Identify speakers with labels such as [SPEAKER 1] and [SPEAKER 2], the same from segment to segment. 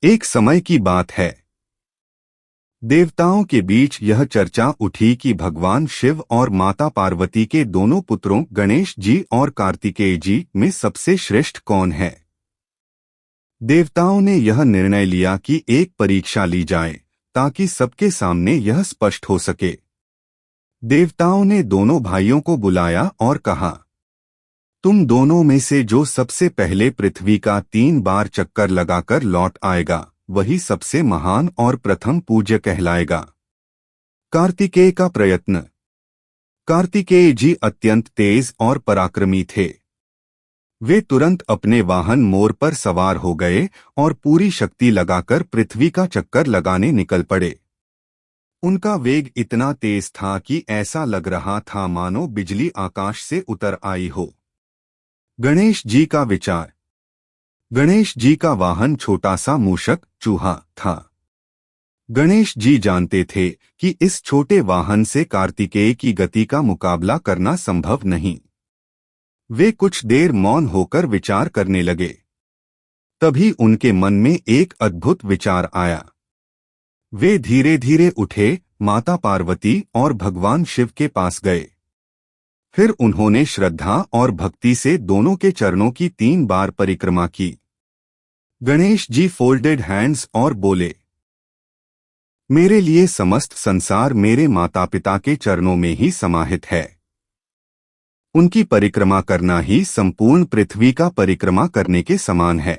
[SPEAKER 1] एक समय की बात है, देवताओं के बीच यह चर्चा उठी कि भगवान शिव और माता पार्वती के दोनों पुत्रों गणेश जी और कार्तिकेय जी में सबसे श्रेष्ठ कौन है। देवताओं ने यह निर्णय लिया कि एक परीक्षा ली जाए ताकि सबके सामने यह स्पष्ट हो सके। देवताओं ने दोनों भाइयों को बुलाया और कहा, तुम दोनों में से जो सबसे पहले पृथ्वी का 3 बार चक्कर लगाकर लौट आएगा वही सबसे महान और प्रथम पूज्य कहलाएगा। कार्तिकेय का प्रयत्न। कार्तिकेय जी अत्यंत तेज और पराक्रमी थे। वे तुरंत अपने वाहन मोर पर सवार हो गए और पूरी शक्ति लगाकर पृथ्वी का चक्कर लगाने निकल पड़े। उनका वेग इतना तेज था कि ऐसा लग रहा था मानो बिजली आकाश से उतर आई हो। गणेश जी का विचार। गणेश जी का वाहन छोटा सा मूषक चूहा था। गणेश जी जानते थे कि इस छोटे वाहन से कार्तिकेय की गति का मुकाबला करना संभव नहीं। वे कुछ देर मौन होकर विचार करने लगे। तभी उनके मन में एक अद्भुत विचार आया। वे धीरे धीरे उठे, माता पार्वती और भगवान शिव के पास गए। फिर उन्होंने श्रद्धा और भक्ति से दोनों के चरणों की 3 बार परिक्रमा की। गणेश जी फोल्डेड हैंड्स और बोले, मेरे लिए समस्त संसार मेरे माता पिता के चरणों में ही समाहित है। उनकी परिक्रमा करना ही संपूर्ण पृथ्वी का परिक्रमा करने के समान है।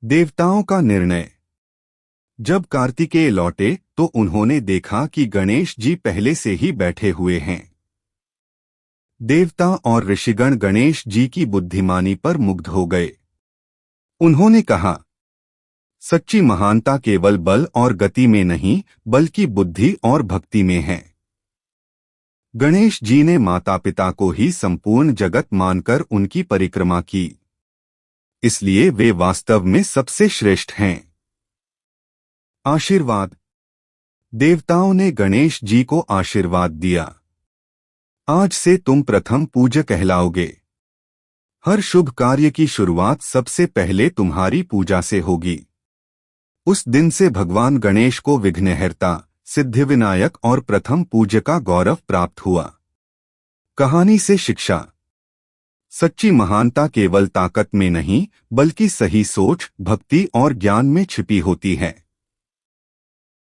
[SPEAKER 1] देवताओं का निर्णय। जब कार्तिकेय लौटे तो उन्होंने देखा कि गणेश जी पहले से ही बैठे हुए हैं। देवता और ऋषिगण गणेश जी की बुद्धिमानी पर मुग्ध हो गए। उन्होंने कहा, सच्ची महानता केवल बल और गति में नहीं बल्कि बुद्धि और भक्ति में है। गणेश जी ने माता पिता को ही संपूर्ण जगत मानकर उनकी परिक्रमा की, इसलिए वे वास्तव में सबसे श्रेष्ठ हैं। आशीर्वाद। देवताओं ने गणेश जी को आशीर्वाद दिया, आज से तुम प्रथम पूज्य कहलाओगे। हर शुभ कार्य की शुरुआत सबसे पहले तुम्हारी पूजा से होगी। उस दिन से भगवान गणेश को विघ्नहर्ता, सिद्धिविनायक और प्रथम पूज्य का गौरव प्राप्त हुआ। कहानी से शिक्षा। सच्ची महानता केवल ताकत में नहीं बल्कि सही सोच, भक्ति और ज्ञान में छिपी होती है।